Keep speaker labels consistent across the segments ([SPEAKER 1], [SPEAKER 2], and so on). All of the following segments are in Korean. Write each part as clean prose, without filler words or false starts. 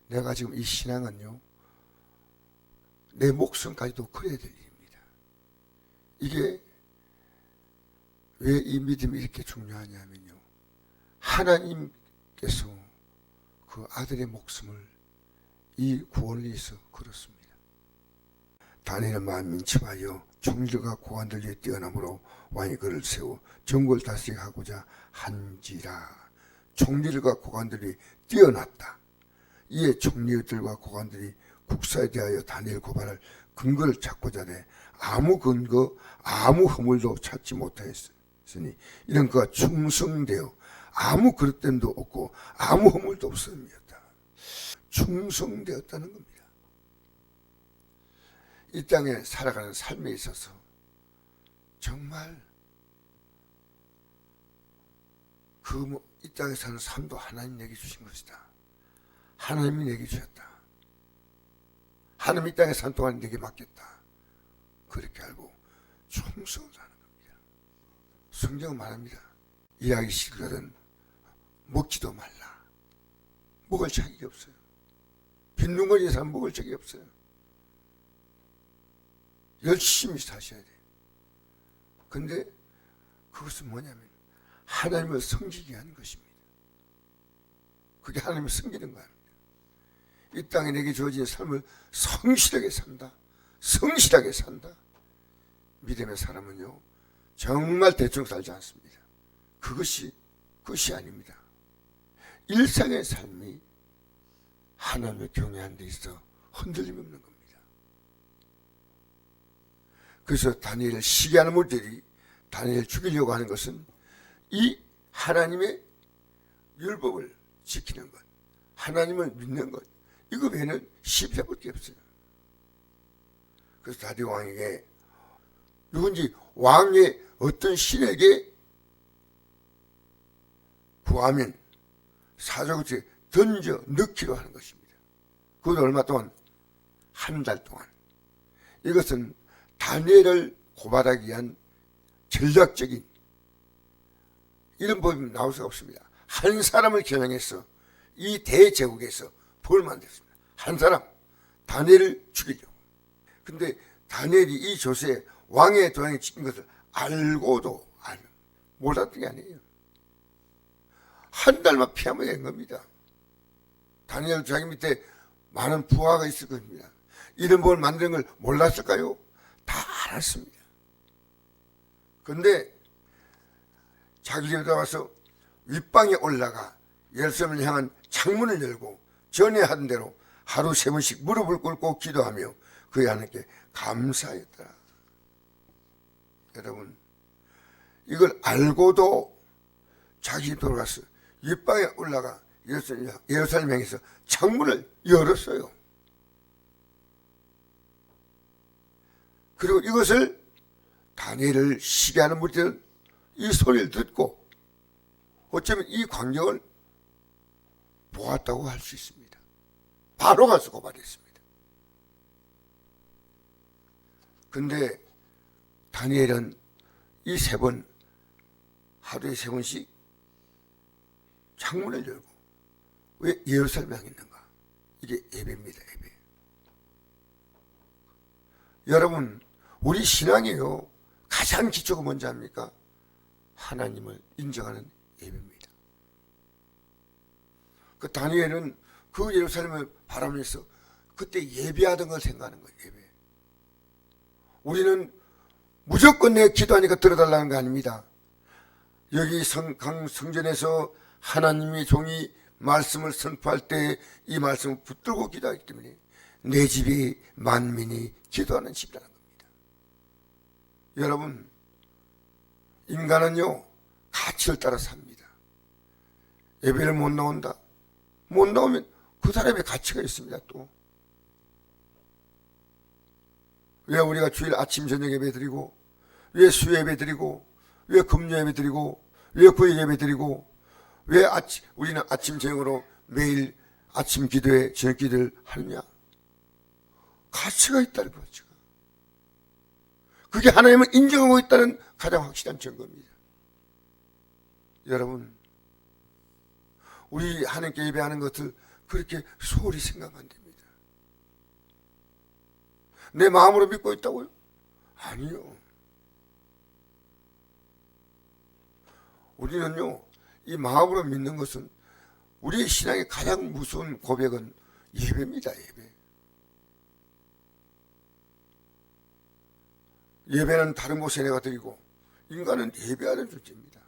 [SPEAKER 1] 내가 지금 이 신앙은요, 내 목숨까지도 걸어야 될 일입니다. 이게 왜 이 믿음이 이렇게 중요하냐면요, 하나님께서 그 아들의 목숨을 이 구원을 위해서 걸었습니다. 다니엘은 마음 민첩하여 총리들과 고관들 위에 뛰어남으로 왕이 그를 세워 정국을 다스리게 하고자 한지라. 총리들과 고관들이 뛰어났다. 이에 총리들과 고관들이 국사에 대하여 다니엘 고발할 근거를 찾고자 해 아무 근거, 아무 허물도 찾지 못하였으니 이런 그가 충성되어 아무 그릇됨도 없고 아무 허물도 없음이었다. 충성되었다는 겁니다. 이 땅에 살아가는 삶에 있어서 정말 이 땅에 사는 삶도 하나님 내게 주신 것이다. 하나님이 내게 주셨다. 하나님 이 땅에 사는 동안 내게 맡겼다. 그렇게 알고 충성을 하는 겁니다. 성경은 말합니다. 일하기 싫거든 먹지도 말라. 먹을 자격이 없어요. 빈둥거리는 사람 먹을 적이 없어요. 열심히 사셔야 돼요. 근데 그것은 뭐냐면 하나님을 섬기게 하는 것입니다. 그게 하나님을 섬기는 거입니다. 이 땅에 내게 주어진 삶을 성실하게 산다. 성실하게 산다. 믿음의 사람은요, 정말 대충 살지 않습니다. 그것이 아닙니다. 일상의 삶이 하나님을 경외하는 데 있어 흔들림이 없는 겁니다. 그래서 다니엘을 시기하는 무리들이 다니엘을 죽이려고 하는 것은 이 하나님의 율법을 지키는 것, 하나님을 믿는 것, 이거 외에는 실패밖에 없어요. 그래서 다리오 왕에게 누군지 왕의 어떤 신에게 구하면 사족을 던져 넣기로 하는 것입니다. 그것도 얼마 동안? 한 달 동안. 이것은 다니엘을 고발하기 위한 전략적인 이런 법이 나올 수가 없습니다. 한 사람을 겨냥해서 이 대제국에서 법을 만들었습니다. 한 사람, 다니엘을 죽이려고. 근데 다니엘이 이 조세에 왕의 도장에 찍힌 것을 알고도 몰랐던 게 아니에요. 한 달만 피하면 된 겁니다. 다니엘 자기 밑에 많은 부하가 있을 겁니다. 이런 법을 만드는 걸 몰랐을까요? 다 알았습니다. 그런데 자기 집에 와서 윗방에 올라가 예루살렘을 향한 창문을 열고 전에 하던 대로 하루 3번씩 무릎을 꿇고 기도하며 그의 하나님께 감사했더라. 여러분, 이걸 알고도 자기 집 돌아가서 윗방에 올라가 예루살렘 향해서 창문을 열었어요. 그리고 이것을 다니엘을 시기하는 무리들은 이 소리를 듣고 어쩌면 이 광경을 보았다고 할 수 있습니다. 바로 가서 고발했습니다. 근데 다니엘은 이 3번, 하루에 3번씩 창문을 열고 왜 예루살렘에 있는가? 이게 예배입니다. 예배. 여러분, 우리 신앙이요, 가장 기초가 뭔지 압니까? 하나님을 인정하는 예배입니다. 그 다니엘은 그 예루살렘을 바라면서 그때 예배하던 걸 생각하는 거예요. 예배. 우리는 무조건 내 기도하니까 들어달라는 거 아닙니다. 여기 성전에서 하나님의 종이 말씀을 선포할 때 이 말씀을 붙들고 기도하기 때문에 내 집이 만민이 기도하는 집이라는 겁니다. 여러분, 인간은요, 가치를 따라 삽니다. 예배를 못 나온다. 못 나오면 그 사람의 가치가 있습니다. 또 왜 우리가 주일 아침 저녁 예배 드리고, 왜 수요 예배 드리고, 왜 금요 예배 드리고, 왜 구일 예배 드리고, 왜 우리는 아침 저녁으로 매일 아침 기도에 저녁 기도를 하느냐? 가치가 있다는 거죠. 그게 하나님을 인정하고 있다는 가장 확실한 증거입니다. 여러분, 우리 하나님께 예배하는 것을 그렇게 소홀히 생각하면 됩니다. 내 마음으로 믿고 있다고요? 아니요. 우리는요, 이 마음으로 믿는 것은 우리의 신앙의 가장 무서운 고백은 예배입니다. 예배. 예배는 다른 곳에 내가 드리고 인간은 예배하는 존재입니다.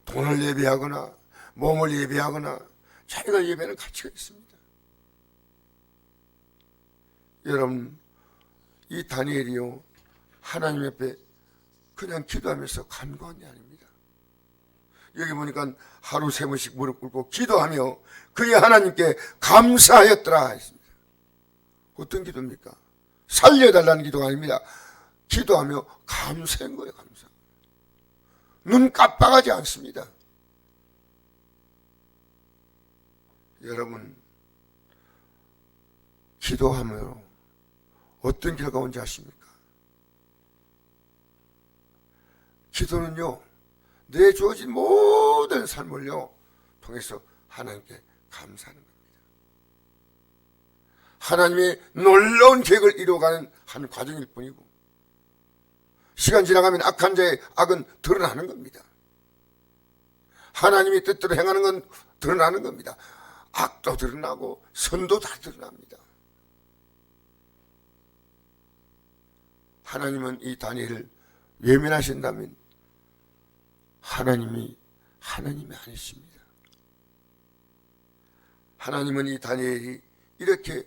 [SPEAKER 1] 돈을 예배하거나 몸을 예배하거나 자기가 예배하는 가치가 있습니다. 여러분, 이 다니엘이요, 하나님 앞에 그냥 기도하면서 간구한 게 아닙니다. 여기 보니까 하루 3번씩 무릎 꿇고 기도하며 그의 하나님께 감사하였더라 했습니다. 어떤 기도입니까? 살려달라는 기도가 아닙니다. 기도하며 감사한 거예요. 감사. 눈 깜빡하지 않습니다. 여러분, 기도하며 어떤 결과가 온지 아십니까? 기도는요, 내 주어진 모든 삶을요 통해서 하나님께 감사하는 겁니다. 하나님의 놀라운 계획을 이루어가는 한 과정일 뿐이고, 시간 지나가면 악한 자의 악은 드러나는 겁니다. 하나님의 뜻대로 행하는 건 드러나는 겁니다. 악도 드러나고 선도 다 드러납니다. 하나님은 이 다니엘을 외면하신다면 하나님이 아니십니다. 하나님은 이 다니엘이 이렇게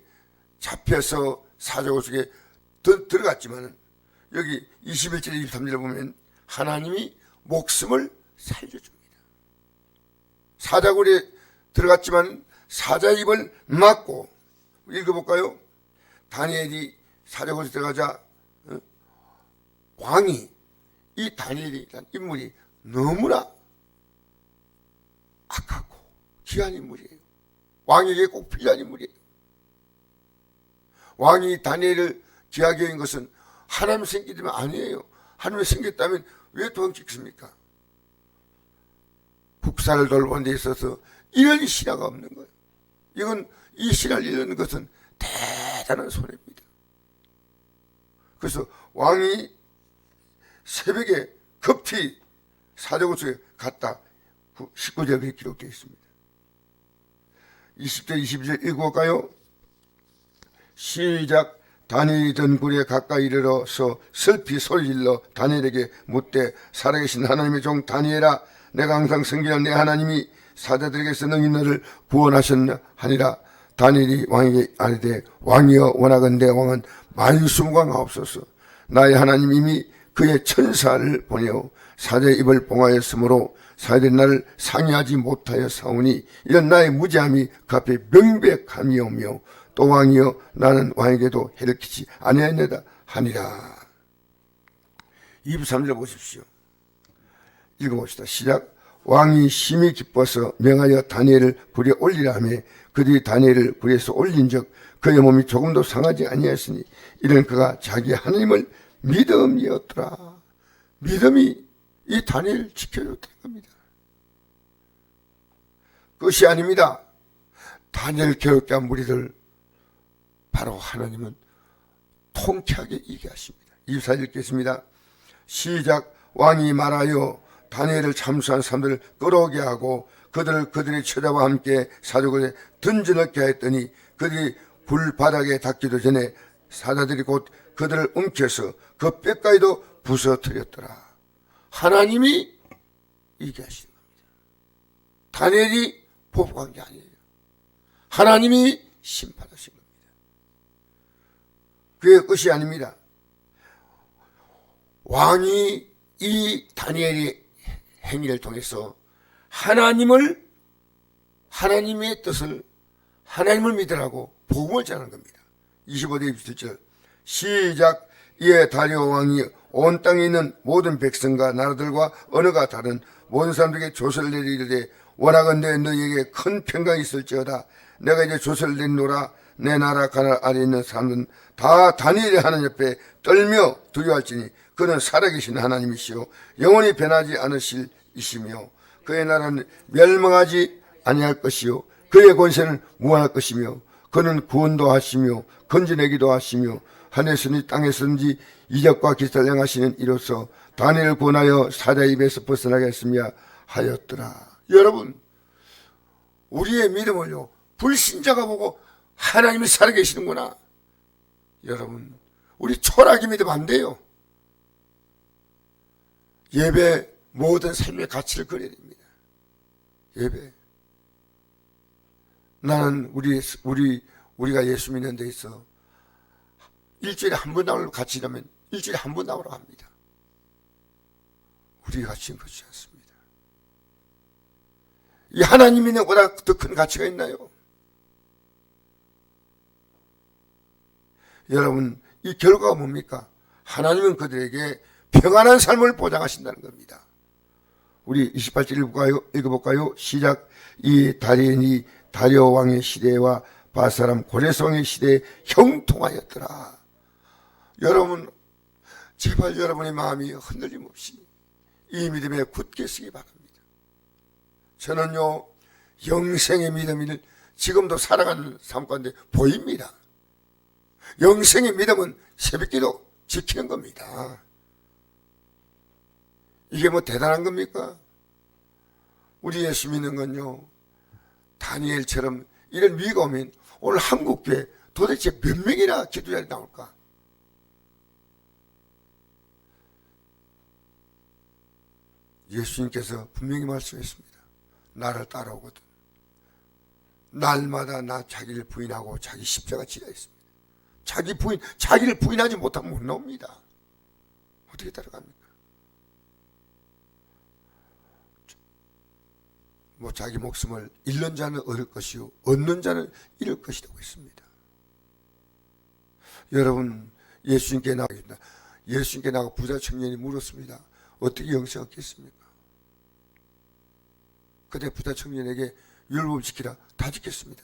[SPEAKER 1] 잡혀서 사자굴 속에 들어갔지만 여기 21절 23절을 보면 하나님이 목숨을 살려줍니다. 사자굴에 들어갔지만 사자 입을 막고, 읽어볼까요? 다니엘이 사자굴에 들어가자 왕이, 이 다니엘이라는 인물이 너무나 악하고 귀한 인물이에요. 왕에게 꼭 필요한 인물이에요. 왕이 다니엘을 귀하게 여긴 것은 하나님 생기면 아니에요. 하나님이 생겼다면 왜 도망치겠습니까? 국사를 돌보는 데 있어서 이런 신화가 없는 거예요. 이건 이 신화를 이루는 것은 대단한 손해입니다. 그래서 왕이 새벽에 급히 사자굴 속에 갔다. 19절에 그렇게 기록되어 있습니다. 20절 22절 읽어볼까요? 시작. 다니엘이 든 굴에 가까이 이르러서 슬피 소리질러 다니엘에게 묻되, 살아계신 하나님의 종 다니엘아, 내가 항상 섬기는 내 하나님이 사자들에게서 능히 너를 구원하셨나 하니라. 다니엘이 왕에게 아뢰되, 왕이여 원하건대 왕은 만수무강하옵소서. 나의 하나님 이미 그의 천사를 보내어 사자의 입을 봉하였으므로 사자들이 나를 상의하지 못하여 사오니 이런 나의 무지함이 그 앞에 명백함이오며 또 왕이여 나는 왕에게도 해를 끼치 아니하였나이다 하니라. 23절 보십시오. 읽어봅시다. 시작. 왕이 심히 기뻐서 명하여 다니엘을 불에 올리라 하며 그들이 다니엘을 불에서 올린즉 그의 몸이 조금도 상하지 아니하였으니 이는 그가 자기 하나님을 믿음이었더라. 믿음이 이 다니엘을 지켜줬다는 겁니다. 그것이 아닙니다. 다니엘을 괴롭게 한 무리들 바로 하나님은 통쾌하게 이기게 하십니다. 24절 읽겠습니다. 시작. 왕이 말하여 다니엘을 참수한 사람들을 끌어오게 하고 그들을 그들의 처자와 함께 사자굴에 던져넣게 하였더니 그들이 불바닥에 닿기도 전에 사자들이 곧 그들을 움켜서 그 뼈가지도 부서뜨렸더라. 하나님이 이기게 하시는 겁니다. 다니엘이 보복한 게 아니에요. 하나님이 심판하신 겁니다. 그의 끝이 아닙니다. 왕이 이 다니엘의 행위를 통해서 하나님의 뜻을, 하나님을 믿으라고 복음을 전하는 겁니다. 25절 27절 시작. 이에 다리오 왕이 온 땅에 있는 모든 백성과 나라들과 언어가 다른 모든 사람들에게 조서를 내리되, 원하건대 너희에게 큰 평강이 있을지어다. 내가 이제 조서를 내리노라. 내 나라 가나안 아래에 있는 사람들은 다 다니엘의 하나님 옆에 떨며 두려워할지니 그는 살아계신 하나님이시요 영원히 변하지 않으실 이시며 그의 나라는 멸망하지 아니할 것이요 그의 권세는 무한할 것이며 그는 구원도 하시며 건져내기도 하시며 하늘에서든지 땅에서든지 이적과 기사를 행하시는 이로써 다니엘을 구원하여 사자의 입에서 벗어나게 했으며 하였더라. 여러분, 우리의 믿음을요, 불신자가 보고 하나님이 살아계시는구나. 여러분, 우리 초라하게 믿으면 안 돼요. 예배 모든 삶의 가치를 그려야 됩니다. 예배. 나는 우리가 예수 믿는 데 있어 일주일에 한 번 나오는 가치라면 일주일에 한 번 나오라고 합니다. 우리 가치는 그렇지 않습니다. 이 하나님 믿는 것보다 더 큰 가치가 있나요? 여러분, 이 결과가 뭡니까? 하나님은 그들에게 평안한 삶을 보장하신다는 겁니다. 우리 28절 읽어볼까요? 시작. 이 다리엔이 다리오 왕의 시대와 바사람 고레스 왕의 시대에 형통하였더라. 여러분, 제발 여러분의 마음이 흔들림 없이 이 믿음에 굳게 쓰기 바랍니다. 저는요, 영생의 믿음을 지금도 살아가는 삶 가운데 보입니다. 영생의 믿음은 새벽기도 지키는 겁니다. 이게 뭐 대단한 겁니까? 우리 예수 믿는 건요, 다니엘처럼 이런 위기가 오면 오늘 한국교회 도대체 몇 명이나 기도자리 나올까? 예수님께서 분명히 말씀했습니다. 나를 따라오거든 날마다 나 자기를 부인하고 자기 십자가 지라 했습니다. 자기를 부인하지 못하면 못 나옵니다. 어떻게 따라갑니까? 뭐 자기 목숨을 잃는 자는 얻을 것이요 얻는 자는 잃을 것이라고 했습니다. 여러분, 예수님께 나가겠다. 예수님께 나가 부자 청년이 물었습니다. 어떻게 영생 얻겠습니까? 그때 부자 청년에게 율법 지키라. 다 지켰습니다.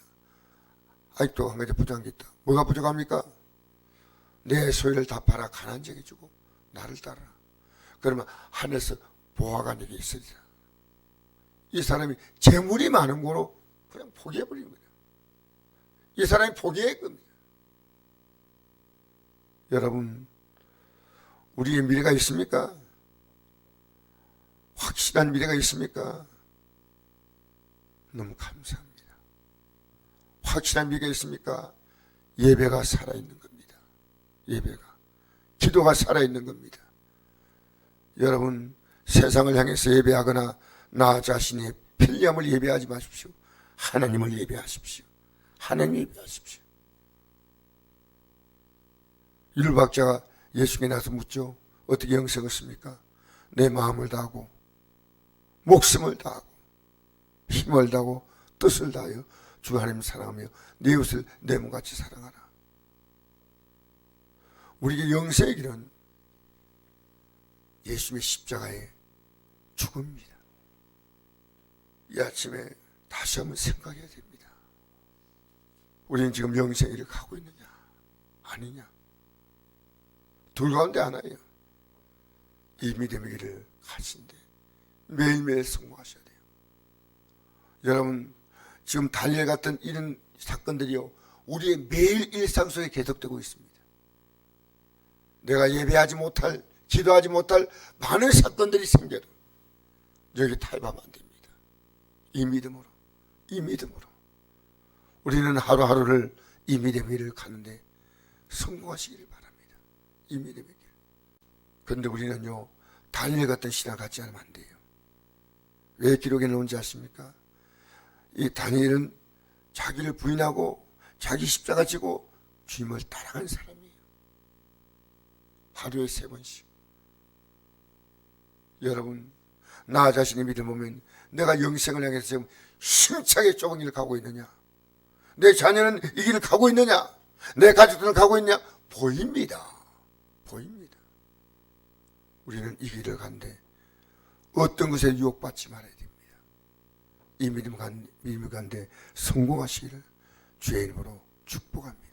[SPEAKER 1] 아직도 한 가지 부족한 게 있다. 뭐가 부족합니까? 내 소유를 다 팔아 가난한 자에게 주고 나를 따르라. 그러면 하늘에서 보화가 내게 있으리라. 이 사람이 재물이 많은 거로 그냥 포기해버린 거예요. 이 사람이 포기한 겁니다. 여러분, 우리의 미래가 있습니까? 확실한 미래가 있습니까? 너무 감사합니다. 확실한 미래가 있습니까? 예배가 살아있는 겁니다. 예배가. 기도가 살아있는 겁니다. 여러분, 세상을 향해서 예배하거나 나 자신의 편리함을 예배하지 마십시오. 하나님을 예배하십시오. 하나님 예배하십시오. 율법학자가 예수께 나서 묻죠. 어떻게 영생을 얻습니까? 내 마음을 다하고 목숨을 다하고 힘을 다하고 뜻을 다하여 주 하나님을 사랑하며 내 이웃을 내 몸같이 사랑하라. 우리에게 영생의 길은 예수님의 십자가의 죽음입니다. 이 아침에 다시 한번 생각해야 됩니다. 우리는 지금 영생의 길을 가고 있느냐 아니냐, 둘 가운데 하나예요. 이 믿음의 길을 가신데 매일매일 성공하셔야 돼요. 여러분, 지금 다니엘 같은 이런 사건들이요, 우리의 매일 일상 속에 계속되고 있습니다. 내가 예배하지 못할, 기도하지 못할 많은 사건들이 생겨도 여기 타협하면 안 됩니다. 이 믿음으로 우리는 하루하루를 이 믿음의 길을 가는데 성공하시기를 바랍니다. 이 믿음의 길. 그런데 우리는요, 다니엘 같은 신앙 갖지 않으면 안 돼요. 왜 기록에 나온지 아십니까? 이 다니엘은 자기를 부인하고 자기 십자가 지고 주님을 따라간 사람이에요. 하루에 3번씩. 여러분, 나 자신의 믿음 보면 내가 영생을 향해서 지금 힘차게 좁은 길을 가고 있느냐, 내 자녀는 이 길을 가고 있느냐, 내 가족들은 가고 있느냐, 보입니다. 우리는 이 길을 간데 어떤 것에 유혹받지 말아야 됩니다. 이 믿음을 간데 성공하시기를 주의 이름으로 축복합니다.